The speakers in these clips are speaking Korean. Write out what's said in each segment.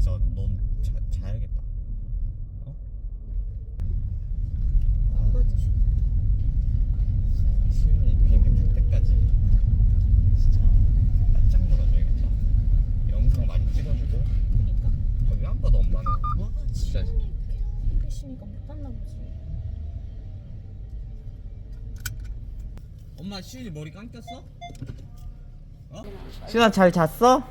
진짜 넌 자야겠다. 어? 안 받으시. 시윤이 비행기 탈 때까지 진짜 바짝 놀아줘야겠다. 영상 많이 찍어주고. 그니까. 왜 안 봐도 엄마는? 와 진짜. 지훈이 계시니까 못 봤나 보지. 엄마 시윤이 머리 감겼어? 어? 시윤아 잘 잤어?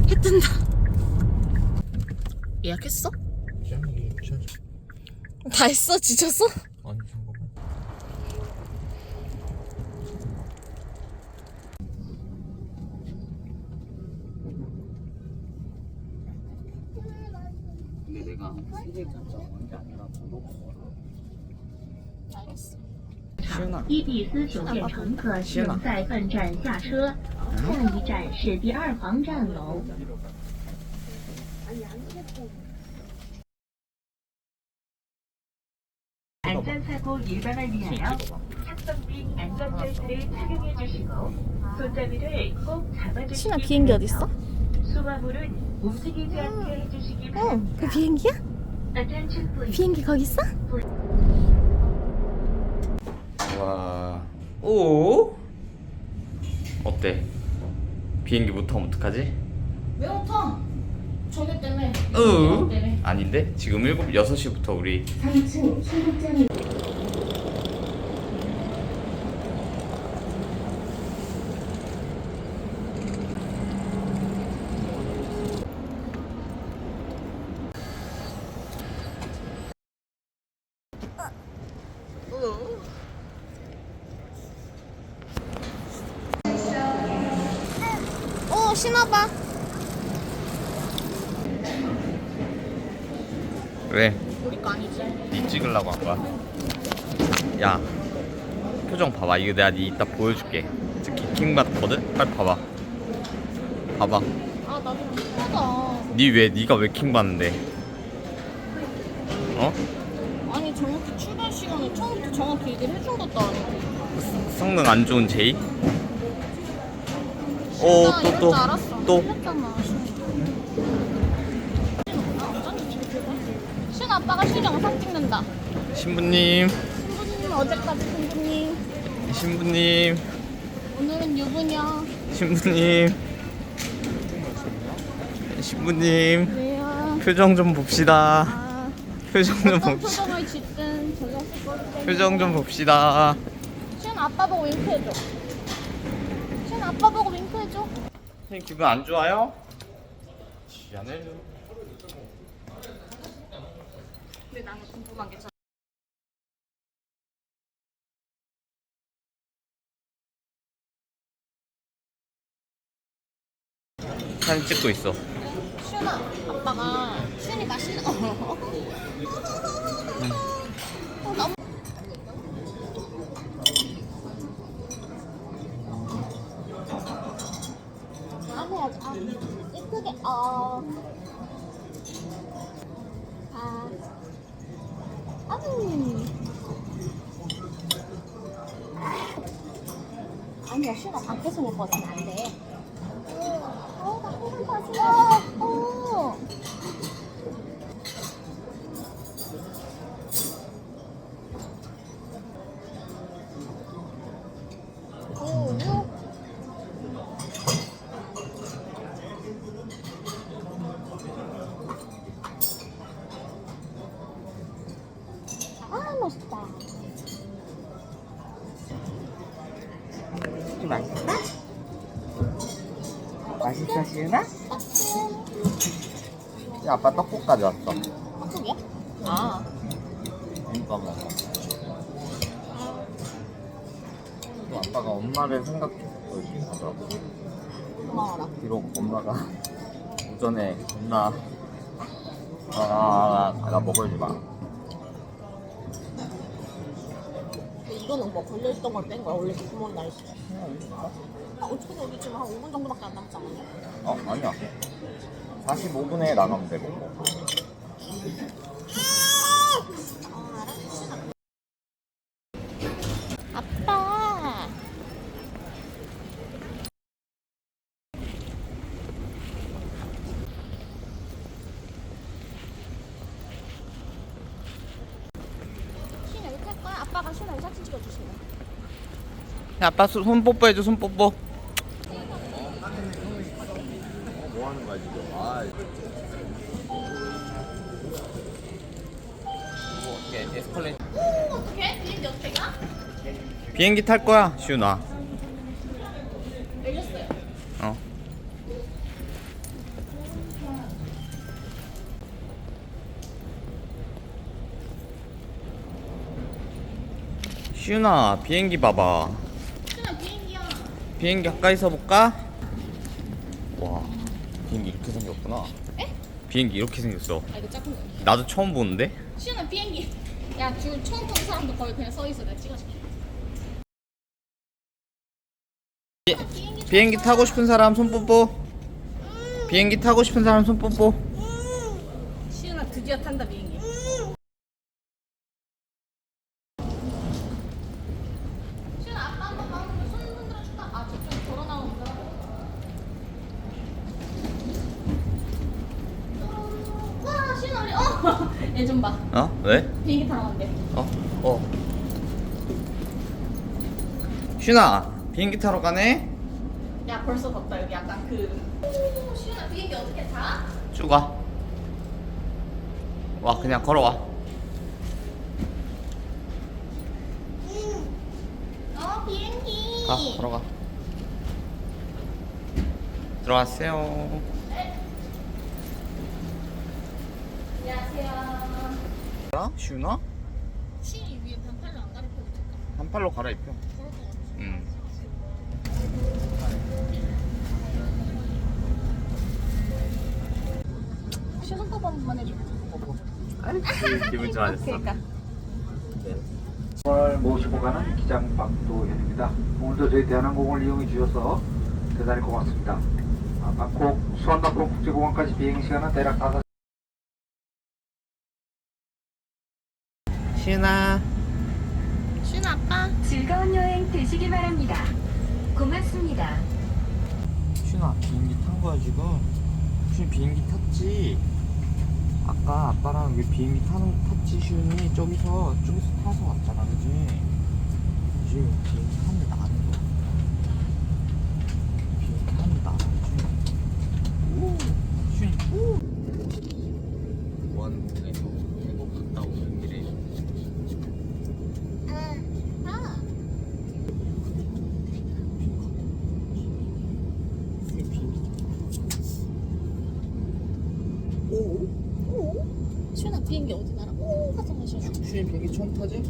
해 뜬다. 예약했어? 다 했어? 지쳤어? 아니 잠깐만. 근데 내가 세계 전자 원게 아니라 물어본 알겠어. 시윤아 伊比斯酒店乘客请在本站下车，下一站是第二航站楼。 안전사고 예방을 위하여 착석및 안전벨트를 착용해 주시고 손잡이를 꼭 잡아주시기 신아 비행기 어딨어? 수화물은 움직이지 않게 해주시기 바랍니다. 그 비행기야? Attention please. 비행기 거기 있어? 와. 오? 어때? 비행기 못 타면 어떡하지? 왜 못 타? 저기 때문에. 아닌데? 지금 6시부터 우리 3층 출국장이 신어봐. 왜? 우리 거 아니지? 니 찍으려고 한 거야? 야 표정 봐봐. 이거 내가 니 이따 보여줄게. 진짜 킹 받았거든? 빨리 봐봐. 봐봐. 아 나도 예쁘다. 니가 왜 킹 받는데? 어? 아니 정확히 출발 시간을 처음부터 정확히 얘기를 해준 것도 아니고. 성능 안 좋은 제이? 나 이럴 줄 알았어. 또. 틀렸잖아. 신 아빠가 신 영상 찍는다. 신부님. 신부님 어제까지 신부님. 신부님. 오늘은 유부녀. 신부님. 신부님. 왜요? 표정 좀 봅시다. 아, 표정 좀 어떤 봅시다. 표정을 짓든 저녁 걸 표정 좀 봅시다. 신 아빠 보고 윙크해줘. 신 아빠 보고 윙크해줘. 선생님 기분 안 좋아요? 미안해. 근데 나는 궁금한 게 사진 찍고 있어. 시윤아, 아빠가 시윤이 맛있는 너무 안 해야지. 아, 이쁘게 아니야, 시윤아 밖에서 먹어서는 안 돼. 나 한번 봐줘. 맛있다. 맛있다? 맛있어 시윤아? 야, 아빠 떡국 가져왔어. 떡국이야? 아. 이거 먹어. 또 아빠가 엄마를 생각해서 이렇게 하더라고. 고마워라. 비록 엄마가 오전에 겁나 나 먹을지 마. 이거는 뭐 걸려있던 걸 뺀 거야? 원래 구멍 나 있어. 어떻게 여기 지금 한 5분 정도밖에 안 남지 않았냐? 아니야. 45분에 나가면 되고. 아빠. 시윤 여기 탈 거야? 아빠가 시윤 여기 사진 찍어주세요. 야, 아빠 손 뽀뽀해줘, 손 뽀뽀. 뭐 하는 거야 지금? 에스컬레이터. 오, 어떡해? 비행기 어떻게 가? 비행기 탈 거야, 시윤아. 열렸어요. 어. 시윤아, 비행기 봐봐. 시윤아 비행기야. 비행기 가까이서 볼까? 와, 비행기 이렇게 생겼구나. 에? 비행기 이렇게 생겼어. 아 이거 작은 거. 나도 처음 보는데? 시윤아 비행기. 야 지금 처음 보는 사람도 거의 그냥 서 있어. 내가 찍어줄게. 비행기 타고 싶은 사람 손 뽀뽀. 비행기 타고 싶은 사람 손 뽀뽀. 시윤아 드디어 탄다 비행기. 시윤아 아빠 한번 가운데 손 흔들어 줄까? 아 저쪽 걸어 나오는구나. 와 시윤아 우리 얘 좀 봐. 어? 왜? 비행기 타러 간대. 어. 시윤아, 비행기 타러 가네? 야 벌써 덥다 여기 약간 오, 시윤아 비행기 어떻게 타? 쭉 와. 와, 그냥 걸어와. 비행기. 가, 걸어가. 들어가세요. 안녕하세요. 야, 시윤아? 시윤이 위에 반팔로 안 가르쳐도 될까? 반팔로 갈아입혀. 그럴 것 같아. 응. 시선법 한 번만 해줘. 기분 좋아졌어. 그러니까. 오늘 모시고 가는 기장 박도현입니다. 오늘도 저희 대한항공을 이용해 주셔서 대단히 고맙습니다. 방콕, 수완방콕 국제공항까지 비행 시간은 대략 5시간. 시윤아. 시윤 아빠. 즐거운 여행 되시기 바랍니다. 고맙습니다. 시윤아, 비행기 탄 거야 지금? 시윤 비행기 탔지? 아까 아빠랑 왜 비행기 탔지 시윤이? 저기서 타서 왔잖아, 그지? 지금 비행기 타는 나는 거야. 비행기 타는 나는 거지. 오, 시윤이 오. 무한공에서 태국 갔다 오는 길에 시윤아 비행기 어디 날아? 오 하잖아 시윤아. 시윤이 비행기 처음 타지?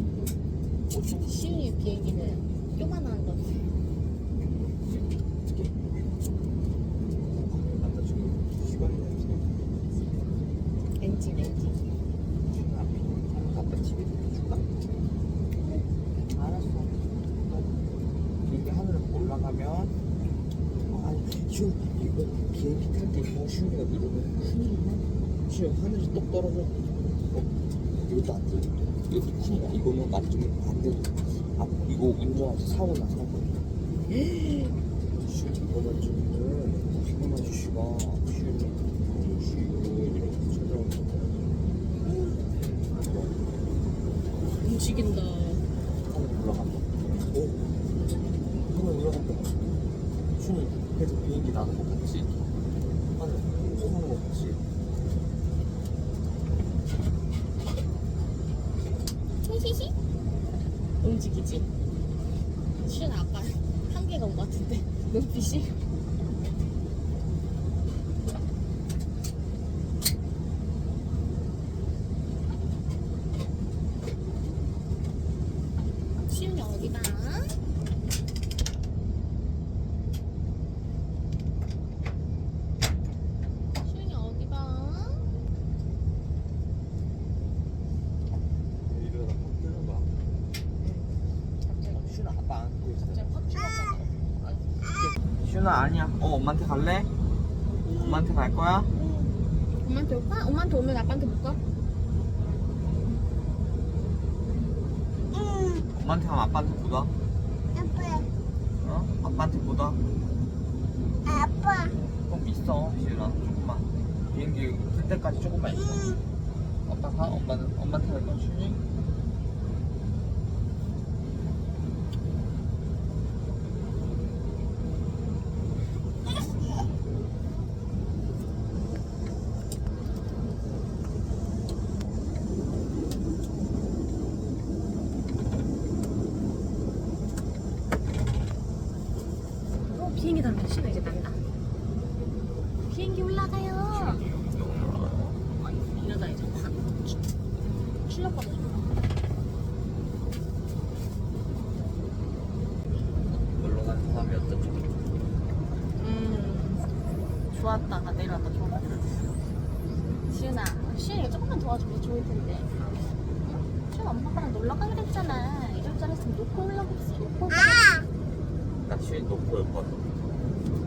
시윤이 비행기는 요만한 건데. 나 지금 시간이 엔진. 시윤아 비행기 타면 아빠 집에 들려줄까? 알았어. 비행기 하늘에 올라가면 아니 시윤 이거 비행기 탈 때 이거 시윤이가 이러면 큰일이야. 시윤 하늘에서 똑 떨어져. 이것도 안 돼. 이것도 큰일이야. 이거는 맞으면 안 돼. 아 이거 운전하면서 사고 나 사고. 시윤 이거 맞으면은 지금 아저씨가 시윤이 이렇게 찾아오는 움직인다. 하늘 올라간다. 오, 하늘 올라간다. 준이 그래서 비행기 나는 거 같지? 하늘 하는 거 같지? 히히히. 움직이지. 시윤아 아까 한계가 온 것 같은데 눈빛이. 시윤이 어디 가? 시윤이 어디 가? 이러다 확 뜨는 거야. 슈나 아빠 안고 있어. 진짜 확 죽었잖아. 슈나 아니야. 엄마한테 갈래? 엄마한테 갈 거야? 엄마한테 올까? 엄마한테 오면 아빠한테 볼까? 엄마한테 하면 아빠한테 못 와? 어? 아빠한테 못 와? 좀 있어, 시윤아. 조금만. 비행기 풀 때까지 조금만 있어. 아빠 가? 엄마한테 갈 건 쉬니? 비행기 타면 신호 이제 난다. 비행기 올라가요. 이러다 이제 확 출력받아줘. 놀러 가는 사람이 어떻죠? 좋았다가 내려왔다 좋았다. 시은아, 시은이가 조금만 도와주면 좋을 텐데. 응? 시은 엄마 아빠랑 놀러 가기로 했잖아. 이럴 줄 알았으면 놓고 올라갔어. 놓고 나 시윤 놓고 올 거야.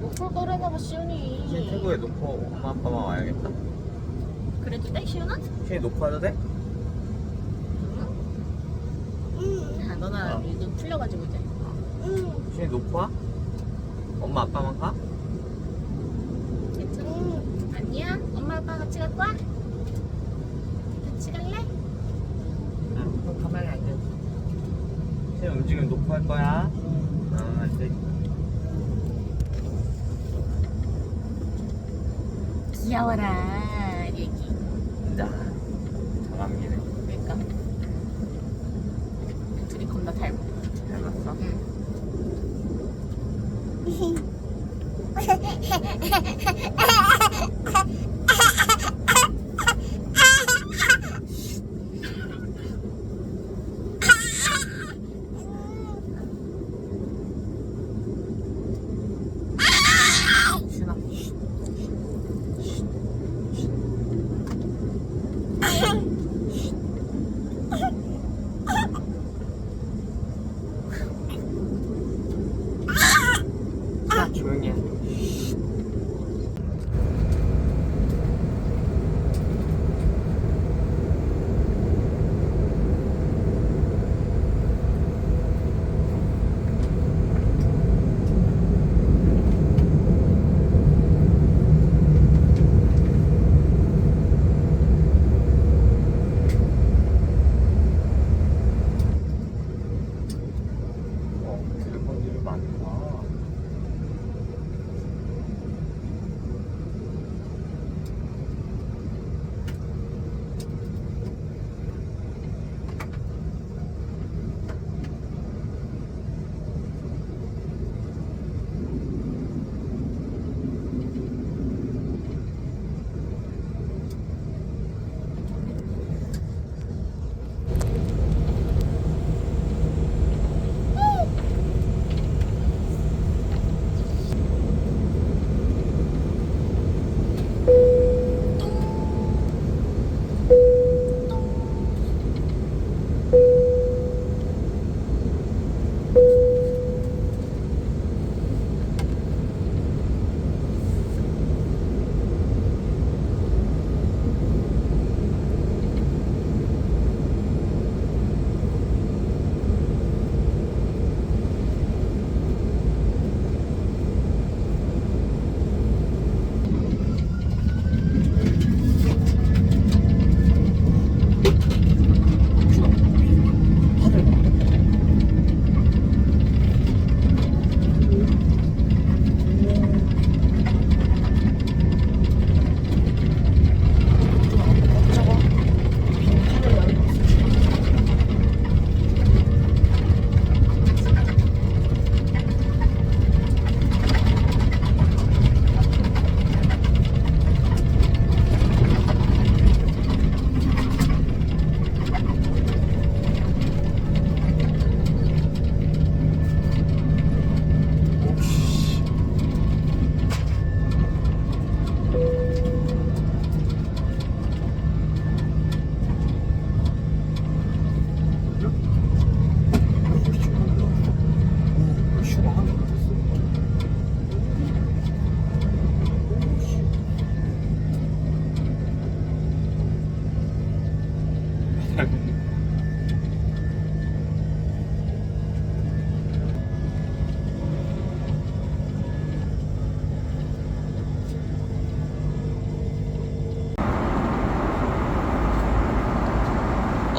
놓고 거래나 봐 시은이. 시윤 태국에 놓고 엄마 아빠만 와야겠다. 그래도 돼 시은아? 시윤 놓고 와도 돼? 아, 너나 눈 풀려가지고 이제. 시윤 놓고 와? 엄마 아빠만 가? 괜찮아? 아니야? 엄마 아빠 같이 갈 거야? 같이 갈래? 응, 그럼 가만히 앉아. 시윤 움직이면 놓고 할 거야. 이제 귀여워라 애기. 자, 잘남기네. 그러니까 둘이 겁나 닮아. 닮았어? 신아. 자, 조용히 해.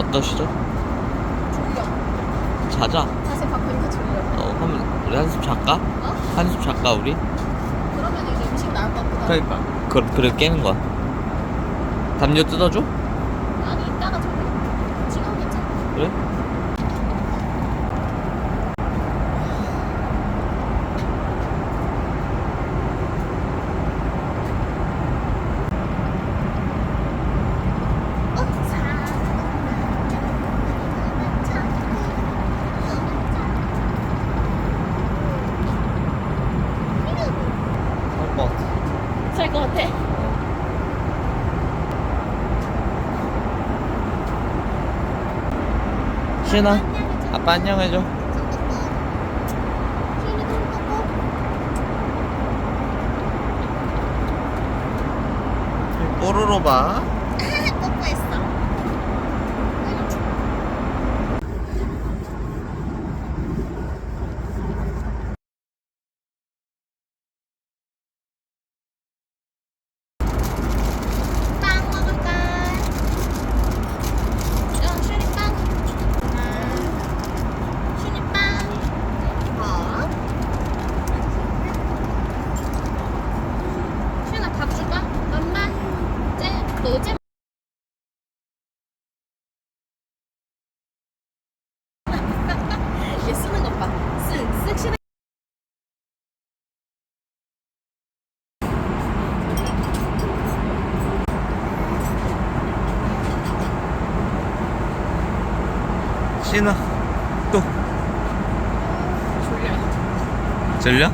어떠시죠? 졸려. 자자. 자세 바꾸니까 졸려. 그럼 우리 한숨 잘까? 어? 한숨 잘까 우리? 그러면 이제 음식 나올 것 같기도 하고. 그러니까 그래 깨는 거야. 담요 뜯어줘? 아니 이따가 졸려. 지금 괜찮아. 그래? 할 것 같아. 잘 것 같아. 시은아, 아빠 안녕해줘. 뽀로로 봐. 뽀뽀했어. 빵 먹을까? 슈니 빵. 슈니 빵. 슈나 밥 줄까? 엄마. 너 잼. 얘 쓰는 것 봐. 쓱쓱 시네. 시은아, 또 졸려. 졸려?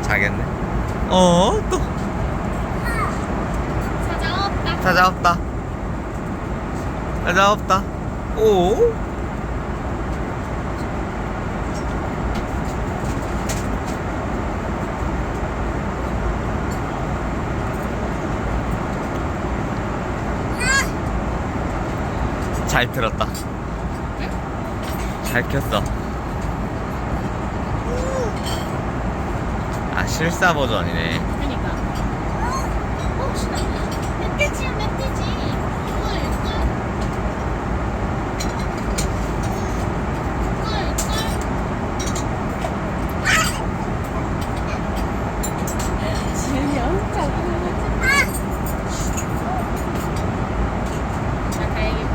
자겠네. 또 사자 없다. 사자 없다. 사자 없다. 오. 잘 들었다. 잘 켰어. 아, 실사 버전이네. 그러니까. 슈나. 멧돼지야 멧돼지. 꿀꿀. 꿀꿀. 지은이 엄청. 자 가야겠다.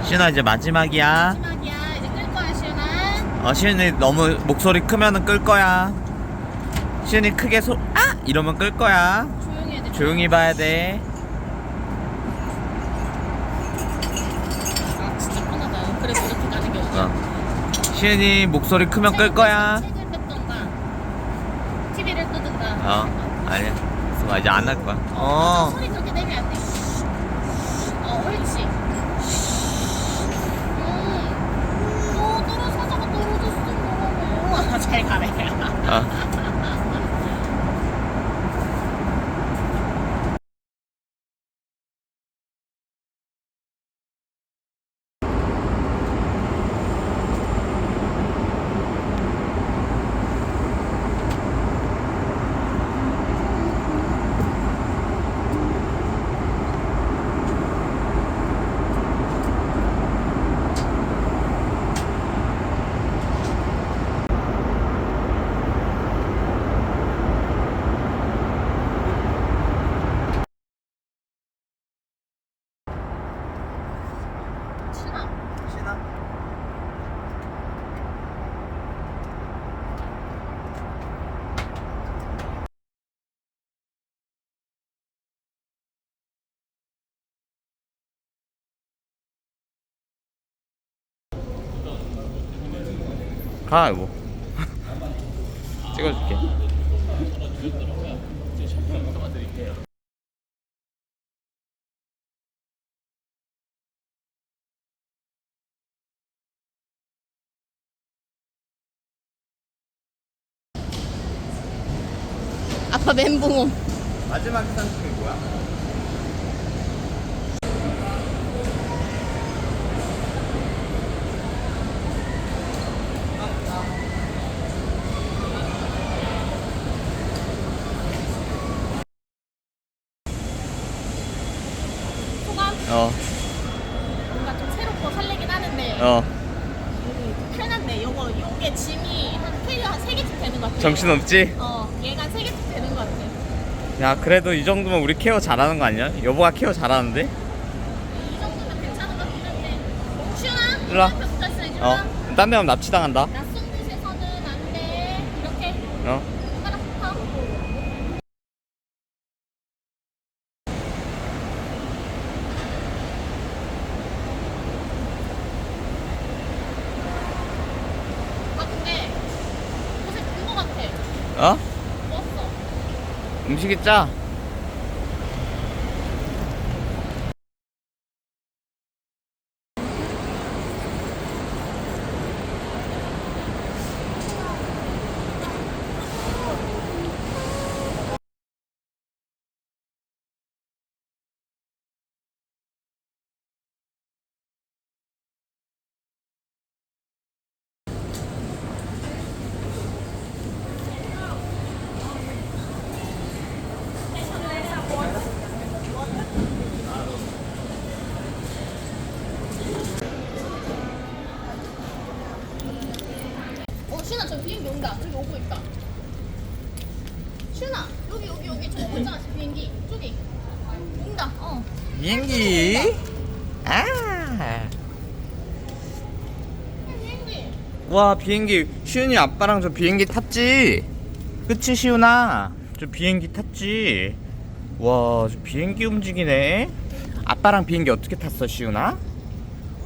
시은아, 이제 마지막이야. 마지막이야. 이제 끌 거야 시은아. 시은이 너무 목소리 크면은 끌 거야. 시은이 크게 이러면 끌 거야. 조용히 해야 돼. 조용히 봐야 돼. 아 진짜 편하다. 그래서 이렇게 가는 게 어디야? 시은이 목소리 크면 끌 거야. 책을 뺐던가 TV를 끄든가. 아니야. 이제 안 할 거야. 소리 그렇게 내면 안 돼. 옳지. 사자가 떨어졌어. 잘 가래. 가, 이거. 찍어줄게. 아빠 멘붕. 마지막 상품이 뭐야? 어. 뭔가 좀 새롭고 설레긴 하는데 어. 편한데 요게 짐이 한 캐리어 한 3개쯤 되는 것 같아. 정신없지? 얘가 한 3개쯤 되는 것 같아. 야, 그래도 이 정도면 우리 케어 잘하는 거 아니야? 여보가 케어 잘하는데? 이 정도면 괜찮은 것 같긴 한데. 시윤아, 일로 와. 앞에 붙었어, 이준아. 딴 데 가면 납치당한다. 낯선 곳에서는 안 돼. 이렇게 어. 손가락 붙어. 아 근데 고생 큰거 같아. 어? 먹었어. 음식이 짜? 시윤아 저 비행기 온다. 저기 오고 있다. 시윤아 여기 저기 보이잖아 비행기 저기 온다. 비행기? 아. 비행기. 와, 비행기. 시윤이 아빠랑 저 비행기 탔지? 그치, 시윤아? 저 비행기 탔지? 와, 저 비행기 움직이네? 아빠랑 비행기 어떻게 탔어, 시윤아?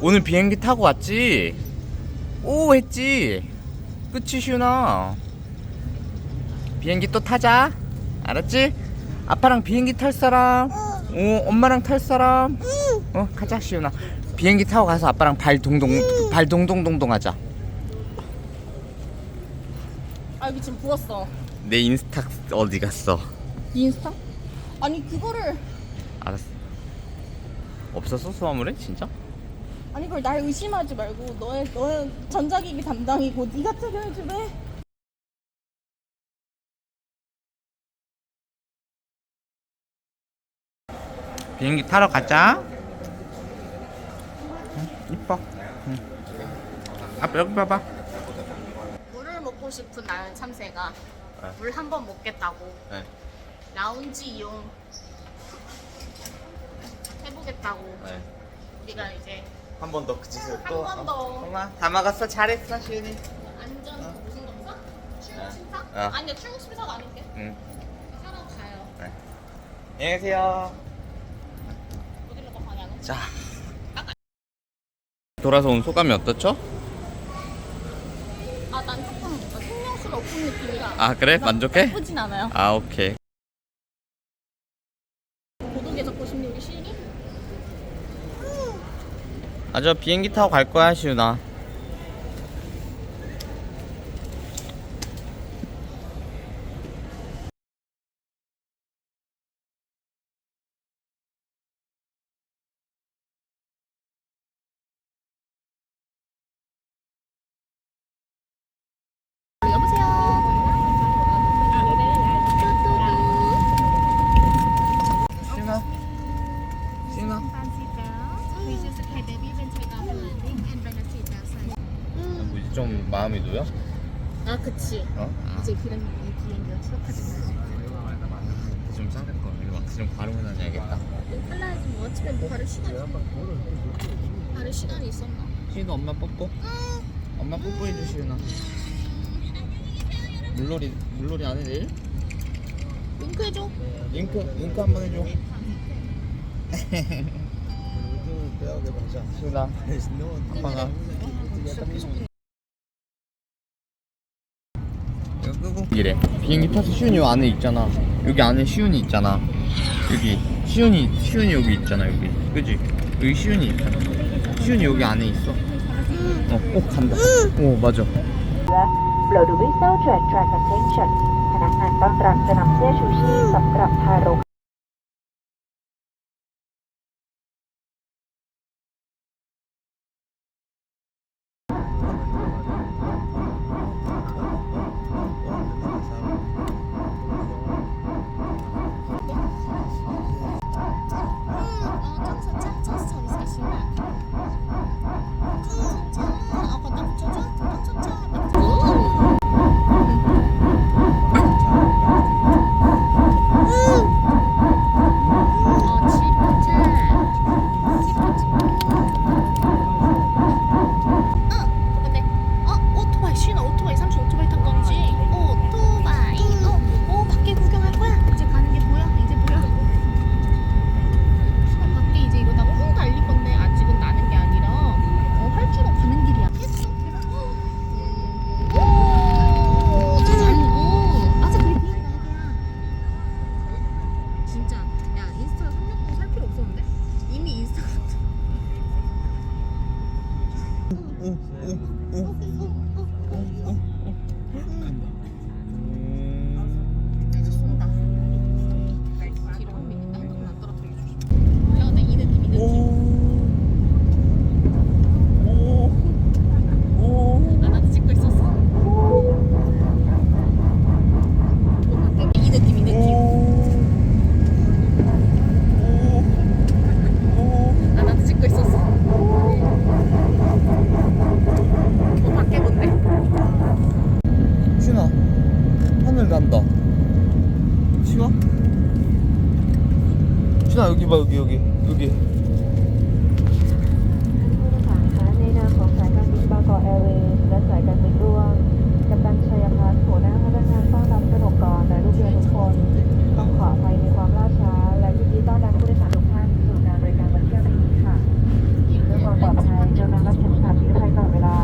오늘 비행기 타고 왔지? 오, 했지? 그치, 시윤아? 비행기 또 타자. 알았지? 아빠랑 비행기 탈 사람? 엄마랑 탈 사람? 가자, 시윤아. 비행기 타고 가서 아빠랑 발 동동동동 하자. 아 여기 지금 부었어. 내 인스타 어디 갔어? 인스타? 아니 그거를 알았어. 없었어, 수화물에? 진짜? 아니 그걸 날 의심하지 말고 너의 전자기기 담당이고 네가 특별히 왜? 비행기 타러 가자. 이뻐. 아빠 여기 봐봐. 물을 먹고 싶은 나연 참새가 네. 물 한 번 먹겠다고 네. 라운지 이용 해보겠다고 네. 우리가 이제 한 번 더 그 짓을 한 번 더. 엄마 다 먹었어. 잘했어, 시윤이. 안전 무슨 검사? 출국 네. 심사? 어. 아니요 출국 심사가 아닐게. 응. 사러 가요. 네. 안녕히 계세요. 어디로 가 방향은? 자. 돌아서 온 소감이 어떻죠? 아 난 조금 생명수가 없는 느낌이라. 아, 그래? 나 만족해? 나쁘진 않아요. 아, 오케이. 고독에 적고 싶니 우리 시윤이? 아, 저 비행기 타고 갈 거야, 시윤아. 여보세요. 시윤아. 시윤아. 뭐지, 좀 마음이 놓여? 아 그치. 어? 이제 이 비행기가 추락하지 마. 좀 싸울 거. 이거 왁스 좀 바르고 다녀야겠다. 칼라야지 뭐 어차피 뭐 바를 시간이 바를 시간이 있었나? 시윤아, 엄마 뽀뽀. 엄마 뽀뽀해줘, 시윤아. 물놀이 안 해, 내일? 윙크 해줘. 잉크 한번 해줘. 시윤아, 아빠가 이거 끄고 이래. 비행기 타서 시윤이 요 안에 있잖아. 여기 안에 시윤이 있잖아. 여기 시윤이 여기 있잖아. 여기 그지? 여기 시윤이 있잖아. 시윤이 여기 안에 있어. 간다. 맞아. Blow the whistle to attract attention พนักงานต้อนรับจะนำเสื้อชูชีพสำหรับทารก 여기 ในนามของสายการบินบางกอกแอร์เวย์และสายการบินร่วมกัปตันชัยพัฒน์หัวหน้าพนักงานต้อนรับกนกกรและลูกเรือทุกคนต้องขออภัยในความล่าช้าและยินดีต้อนรับผู้โดยสารทุกท่านสู่การบริการบนเที่ยวบินนี้ค่ะเพื่อความปลอดภัยกรุณารัดเข็มขัดนิรภัยตลอดเวลา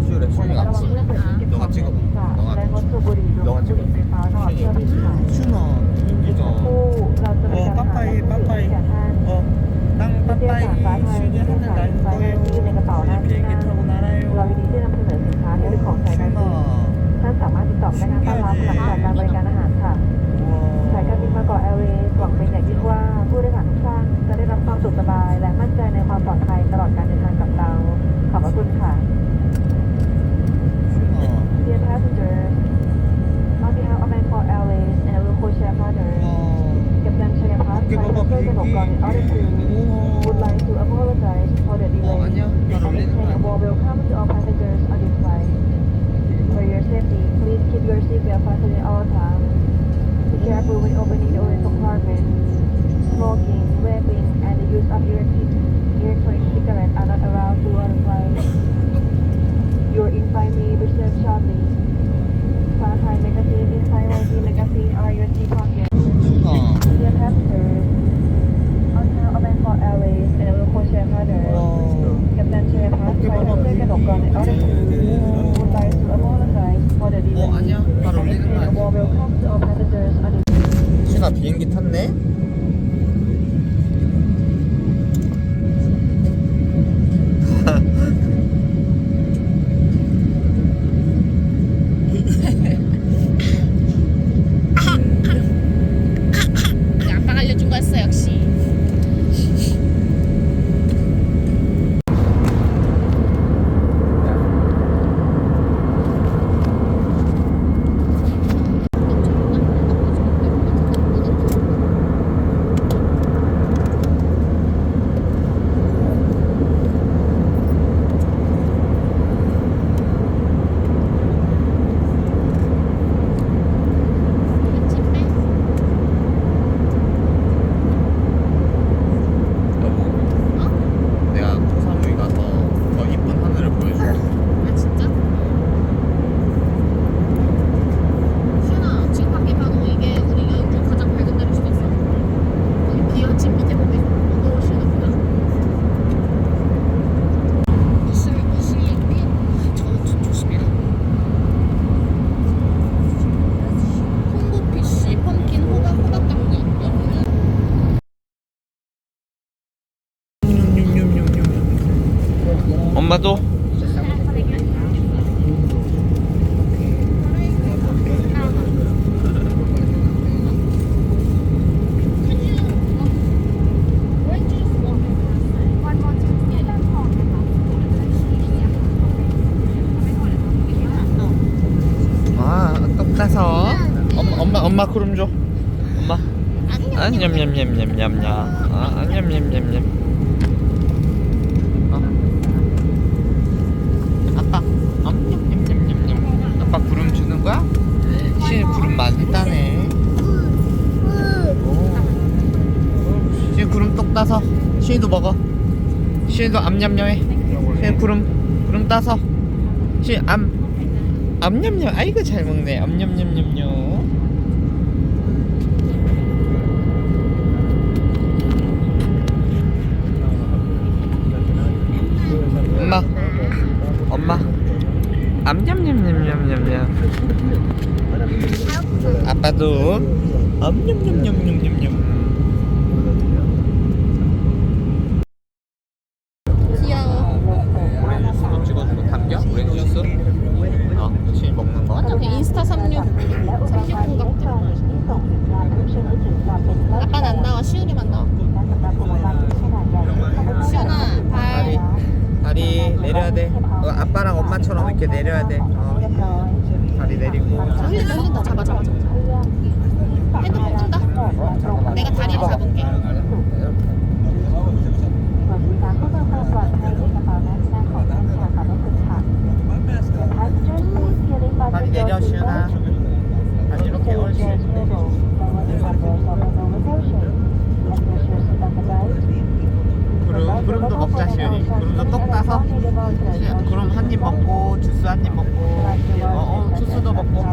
수요일에 ระ 슈이가 วังเครื่องเปิดที่เก็บของในศีรษะและงดสูบบุหรี่รวมถึงบุหรี่ไฟฟ้าตลอดเที่ยวบินค่ะ 슈나 อีกสักครู่ 비행기가 เราจะบริการอาหารและเครื่องดื่มให้แก่ท่าน 땅 ผู้โดยสารฟ้าไทย 빠빠이 ที่ 슈니 ใส่ 하늘 ไฟ 날 ที่อยู่ในกระเป๋าหน้า 거예요 ที่นั่ง 비행기 타고 날아요 เรายินดีที่นำเสนอสินค้าที่เป็นของสายการบิน 슈나 ท่านสามารถติดต่อพนักงานต้อนรับหลังจากการบริการอาหารค่ะ สายการบินบางกอกแอร์เวย์หวังเป็นอย่างยิ่งว่าผู้โดยสารทุกท่านจะได้รับความสุขสบาย และมั่นใจในความปลอดภัยตลอดการเดินทางกับเรา ขอบพระคุณค่ะ 슈나 Dear passengers, on behalf of Bangkok Airways and our codeshare partner, Captain Chayapat, Secretary Ganokgon and other crew would like to apologize for the delay 아니야. and extend a warm welcome to all passengers on this flight. For your safety, please keep your seatbelt fastened at all times. Be careful when opening the overhead compartment. Smoking, vaping, and the use of electronic cigarettes are not allowed throughout the flight. Your invite may be reserved shortly. Far Thai magazine, Inside YT magazine are your seat pockets. 슈나 Dear passengers, on behalf of Bangkok Airways and our codeshare partner, Captain Chayapat, Secretary Ganokgon and other crew would like to apologize for the delay 아니야. 바로 and 올리는 거 extend a warm 아니야. welcome to all passengers on this 슈나 비행기 탔네? 아빠가 알려준 거였어 역시. 여보 내가 코사무이 가서 더 이쁜 하늘을 보여줄게 아 진짜? 시은아 지금 밖에 봐도 이게 우리 여행 중 가장 밝은 날일 수도 있어. 여기 비어진 밑에 보면 무거워 시은아 보여? 이슬 예삐 저 조심해라. 홍고피쉬 펌킨 호박 당귀 여기는 엄마도? 아, 떡 따서 엄마 구름 줘. 엄마. 아, 냠냠냠냠냠냠. 아, 냠냠냠냠. 아빠. 냠냠냠냠냠. 아빠 구름 주는 거야? 시은이 구름 많이 따네. 시은이 구름 떡 따서. 시은이도 먹어. 시은이도 암냠냠해. 시은이 구름 따서. 시은이 암냠냠. 아이고 잘 먹네. 암냠냠냠냠. 엄마 암냠냠냠냠냠냠 아빠도 암냠냠냠냠냠냠 귀여워. 오렌지 주스 찍어주고 담겨? 오렌지 주스? 그치 먹는 거 완전 그냥 인스타 36 30분 같아. 아빠는 안 나와. 시은이만 나와. 시은아 발. 다리 내려야 돼 아빠랑 엄마처럼 이렇게 내려야 돼 다리 내리고 흘린다. 잡아. 핸드폰 끈다. 내가 다리를 잡을게. 다리 내려 시은아 다리 이렇게 옳지 구름도 먹자 시윤이. 구름도 떡 따서. 구름 한 입 먹고 주스 한 입 먹고 주스도 먹고.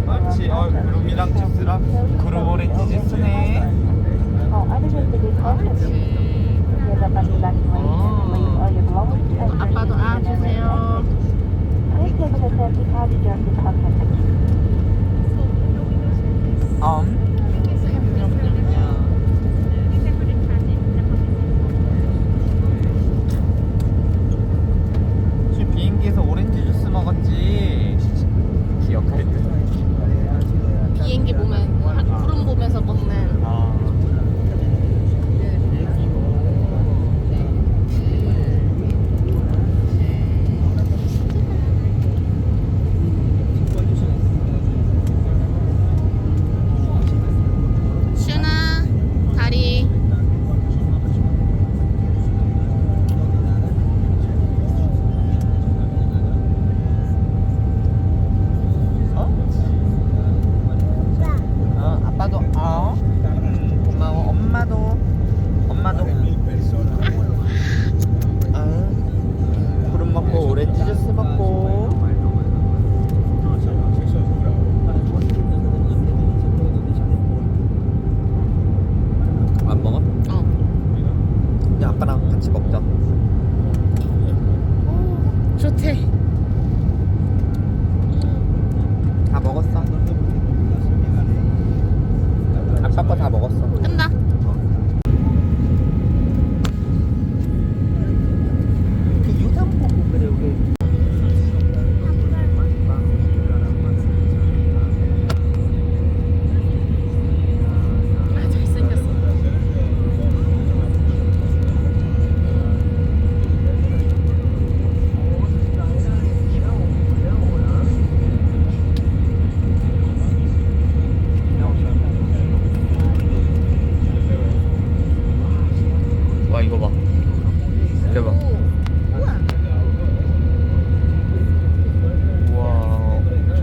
그렇지. 구름이랑 주스랑 구름 오렌지 주스네. 아빠도 주세요. 지금 비행기에서 오렌지 주스 먹었지. 기억할 때. 비행기 보면 구름 보면서 먹는. 시윤아 다리. 아빠도 고마워. 엄마도 구름 먹고 오렌지 주스 먹고. 안 먹어? 야 아빠랑 같이 먹자. 좋대. 다 먹었어. 아빠 거 다 먹었어. 끈다. 그 유당 보고 그래 우리. 잘생겼어. 와 이거 봐. 대박. 우와 엄청.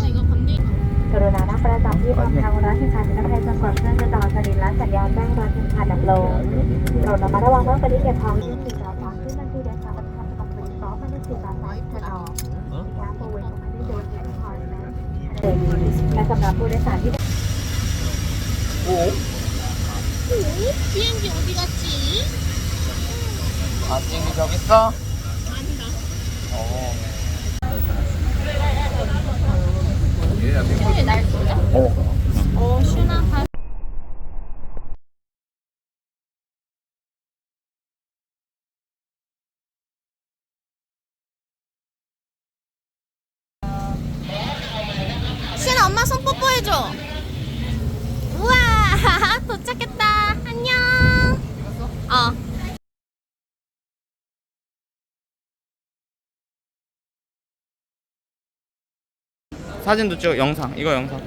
이거 건디. กรุณานั่งประจำที่พร้อมทางรถเข็มขัดนิรภัยจนกว่าเครื่องจะต่อสนิทและสัญญาณแจ้งรถเข็มขัดดับลงโปรดระมัดระวังเมื่อปฏิเสธท้องที่สิ่งต่างๆที่มันคือเดินทางประทับกับผลซ้อมมันจะสื่อสารสายทันออกยาโปรเวทของผู้โดยสารคอยและสำหรับผู้โดยสารที่ 비행기 어디 갔지? 비행기 저기 있어? 아니다. 시윤이 날 쏘자? 시윤아 가. 시윤아 엄마 손 뽀뽀해줘. 우와 도착했다. 안녕. 사진도 찍어. 영상. 이거 영상.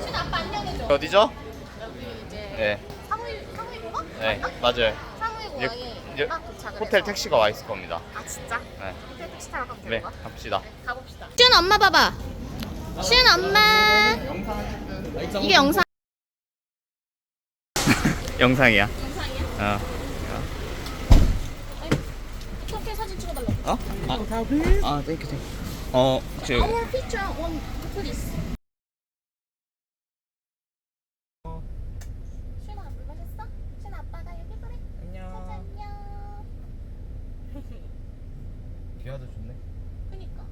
시윤 아빠 안녕해줘. 어디죠? 여기 이제 네. 상무이공원? 네 맞아요. 상무이공원에 이제 막 도착을 호텔 해서. 택시가 와 있을 겁니다. 아 진짜? 네. 호텔 택시 타러 가면 네 되는 거야? 갑시다. 네, 가봅시다. 시윤 엄마 봐봐. 시윤 엄마. 이게 영상. 영상이야. 영상이야? 어떻게 사진 찍어달라고? 땡큐. 저 Our picture on please. 시윤아 불러줬어? 시윤 아빠가 여기 그래. 안녕. 안녕. 기아도 좋네. 그니까.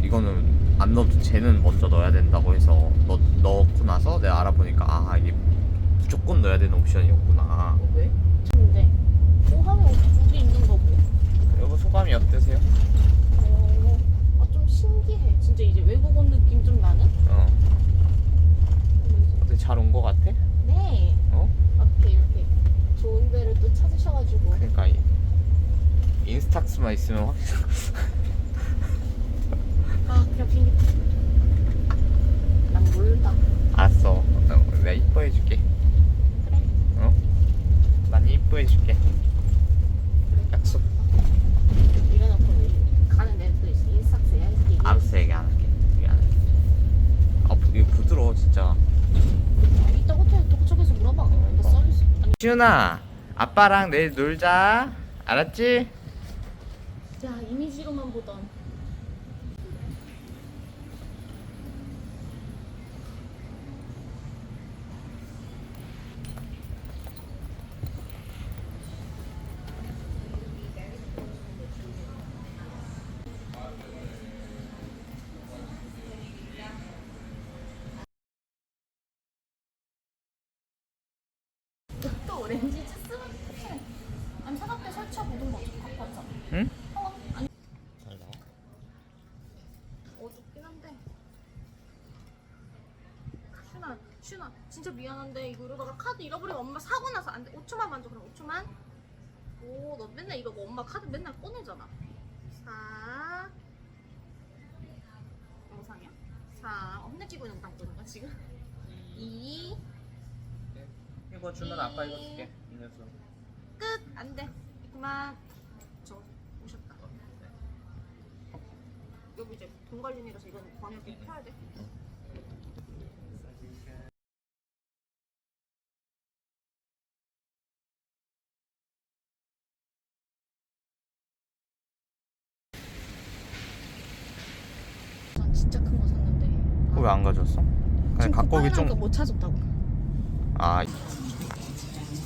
이거는 안 넣어도 쟤는 먼저 넣어야 된다고 해서 넣고 나서 내가 알아보니까 이게 무조건 넣어야 되는 옵션이었구나. 왜? 근데 뭐 하면 우리 있는 거고. 여보 소감이 어떠세요? 좀 신기해. 진짜 이제 외국 온 느낌 좀 나는? 어때 잘 온 거 같아? 네. 앞에 이렇게 좋은 데를 또 찾으셔가지고. 그러니까 인스탁스만 있으면 확실히. 그냥 비행기 타고. 난 몰라. 알았어. 내가 이뻐해줄게. 그래. 해줄게. 약속. 이래놓고 가는 데또 인스타스 해야지. 알았어, 얘기 안 할게. 얘기 안 할게. 아, 이거 부드러워 진짜. 이따 호텔 도착해서 물어봐. 이거 서비스. 아니, 시윤아, 아빠랑 내일 놀자. 알았지? 야 이미지로만 보던. 또 오렌지 주스? 아니 사각대 설치하고 오던 거 어차피 갖고 왔잖아. 응? 아니 잘 나와. 어둡긴 한데. 슈나 진짜 미안한데 이거 이러다가 카드 잃어버리면 엄마 사고 나서 안 돼. 5초만 만져. 그럼 5초만. 오, 너 맨날 이거 뭐 엄마 카드 맨날 꺼내잖아. 4 영상이야? 4 혼내키고 있는 거 담고 있는 거야 지금? 2 이거 주면 아빠 이거 줄게. 이래서. 끝! 안 돼. 그만. 저 오셨다. 여기 이제 돈 관리이라서 이건 번역기 펴야 돼. 전 진짜 큰 거 샀는데. 그거 왜 안 가져왔어? 그냥 지금 갖고 오기 좀. 못 찾았다고. 아,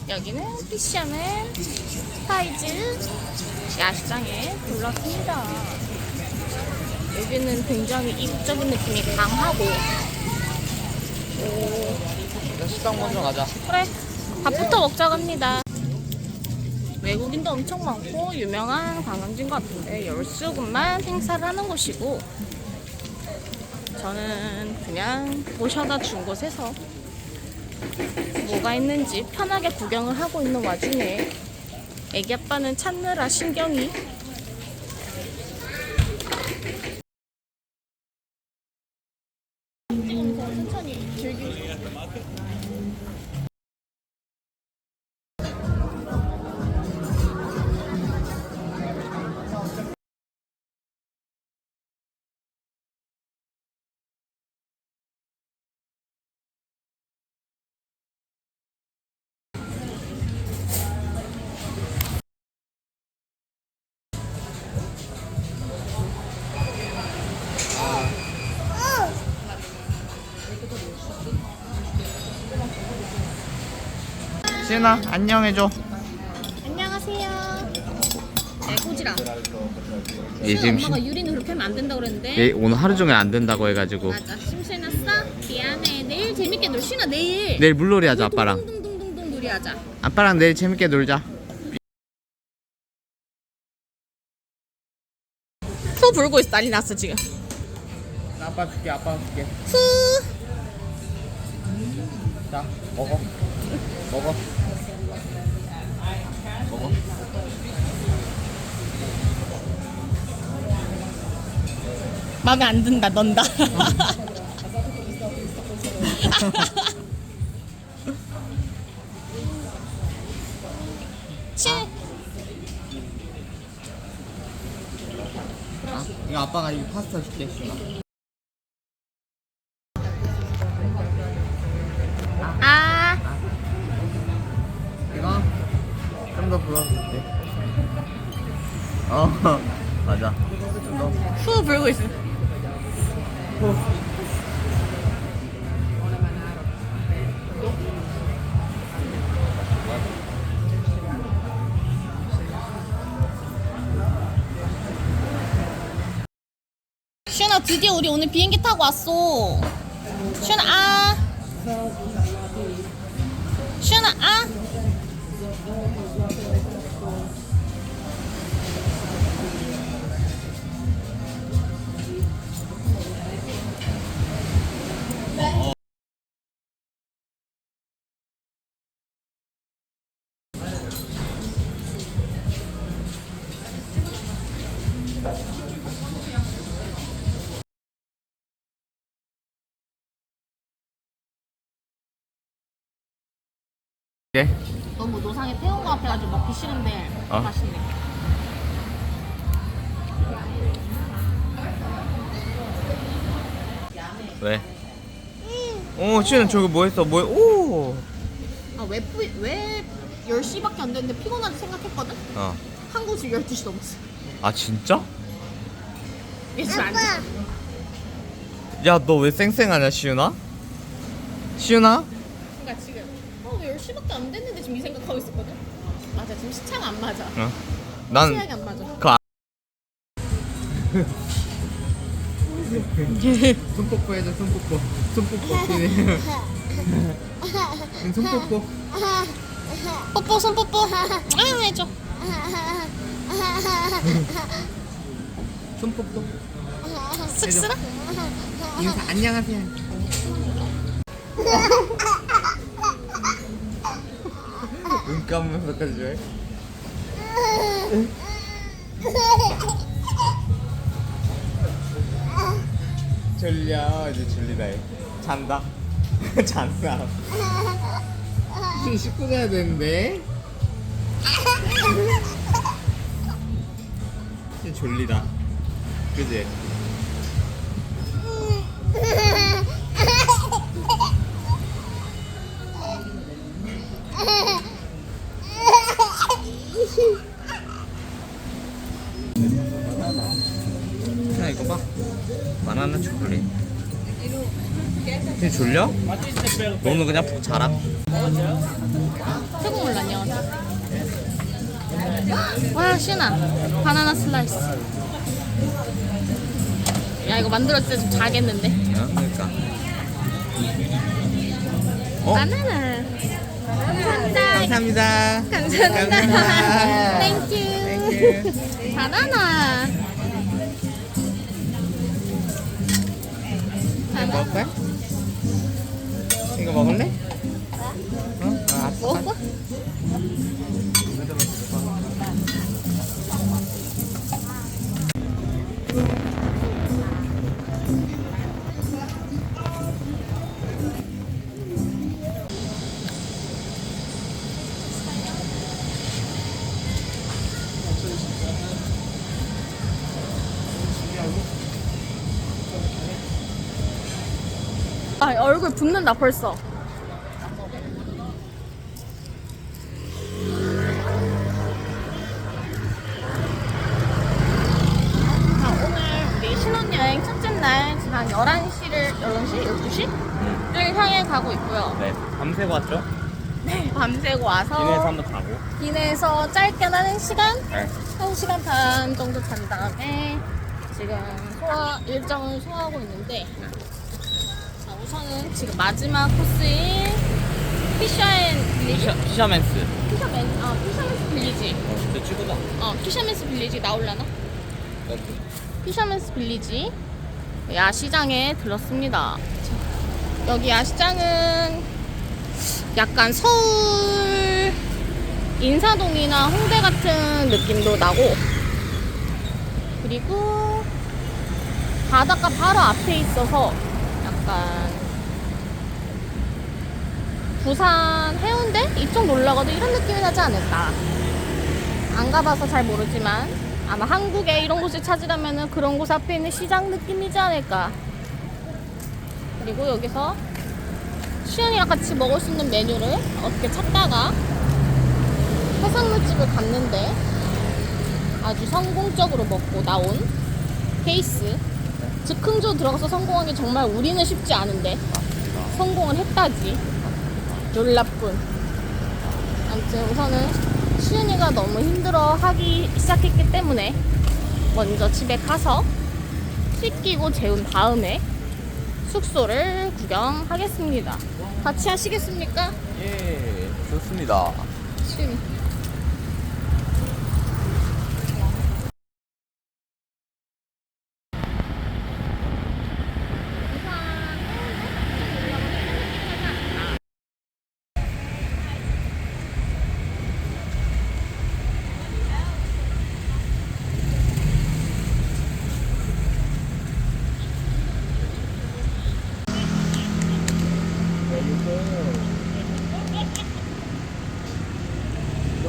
여기는 피시아맨 스파이즈 야시장에 들렀습니다. 여기는 굉장히 이국적인 느낌이 강하고. 일단 식당 먼저 가자. 그래, 밥부터 먹자고 합니다. 외국인도 엄청 많고 유명한 관광지인 것 같은데 열수금만 행사를 하는 곳이고, 저는 그냥 모셔다 준 곳에서 뭐가 있는지 편하게 구경을 하고 있는 와중에 애기 아빠는 찾느라 신경이. 천천히 즐기고. 시윤아, 안녕해줘. 안녕하세요. 애고지라. 얘 지금 엄마가 유리는 그렇게 하면 안 된다고 그랬는데. 얘 오늘 하루 종일 안 된다고 해가지고 맞아. 심술 났어? 미안해. 내일 재밌게 놀. 쉬나 내일. 내일 물놀이 하자. 아빠랑. 둥둥둥둥둥 놀이 하자. 아빠랑 내일 재밌게 놀자. 후 불고 있어. 난리 났어 지금. 아빠 줄게. 아빠 줄게. 후. 자, 먹어. 먹어. 먹어. 마음에 안 든다. 넌다. 치. 이거 아빠가 이 파스타 줄게. 시윤아. 아. 이거 좀 더 불어줄게. 맞아. 좀 더. 후 불고 있어. 시연아 드디어 우리 오늘 비행기 타고 왔어. 시연아 아. 시연아 아. 네. 너무 노상에 태운 거 같아가지고 먹기 싫은데 어? 맛있네. 왜? 시윤아 저기 뭐 했어? 오! 왜 10시밖에 안 됐는데 피곤하지 생각했거든? 한국 지금 12시 넘었어. 아 진짜? 예술 안 돼. 야 너 왜 쌩쌩하냐 시윤아? 시윤아? 그러니까 지금 왜 10시밖에 안 됐는데 지금 이 생각하고 있었거든? 맞아, 지금 시차가 안 맞아. 난 시각이 안 맞아. 손뽀뽀 해줘 손뽀뽀 손뽀뽀 뽀뽀, 손 뽀뽀. 해줘. 손뽀뽀 쓱쓱. 인사 안녕하세요 눈 감으면서까지 왜? 졸려 이제 졸리다 얘. 잔다 잔다 지금 씻고 자야 되는데 이제 졸리다 그지? 자 이거 봐 바나나 초콜릿 이제 졸려? 너는 그냥 푹 자라 태국 몰라, 안녕하세요. 와, 시은아. 바나나 슬라이스. 야, 이거 만들었을 때 좀 자겠는데? 그러니까 바나나. 감사합니다. 감사합니다 감사합니다. 땡큐. 바나나. 이거 먹을 거야? 이거 먹을래? 알았어 먹어? 아, 얼굴 붓는다 벌써. 오늘 우리 신혼여행 첫째 날 지금 한 11시? 12시? 를 향해 가고 있고요. 네 밤새고 왔죠? 네, 밤새고 와서 기내에서 한번 자고 기내에서 짧게 한 시간? 네. 1시간 반 정도 잔 다음에 지금 일정을 소화하고 있는데, 자, 우선은 지금 마지막 코스인 피샤맨스 빌리지. 진짜 최고다 피샤맨스 빌리지 나올라나? 피샤맨스 빌리지 야시장에 들렀습니다. 자, 여기 야시장은 약간 서울 인사동이나 홍대 같은 느낌도 나고, 그리고 바닷가 바로 앞에 있어서 약간 부산 해운대 이쪽 놀러 가도 이런 느낌이 나지 않을까. 안 가봐서 잘 모르지만 아마 한국에 이런 곳을 찾으려면 그런 곳 앞에 있는 시장 느낌이지 않을까. 그리고 여기서 시은이랑 같이 먹을 수 있는 메뉴를 어떻게 찾다가 해산물집을 갔는데 아주 성공적으로 먹고 나온 케이스. 즉흥적으로 들어가서 성공하기 정말 우리는 쉽지 않은데 성공을 했다지. 놀랍군. 아무튼 우선은 시은이가 너무 힘들어 하기 시작했기 때문에 먼저 집에 가서 씻기고 재운 다음에 숙소를 구경하겠습니다. 같이 하시겠습니까? 예 좋습니다 시은이.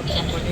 쌍거리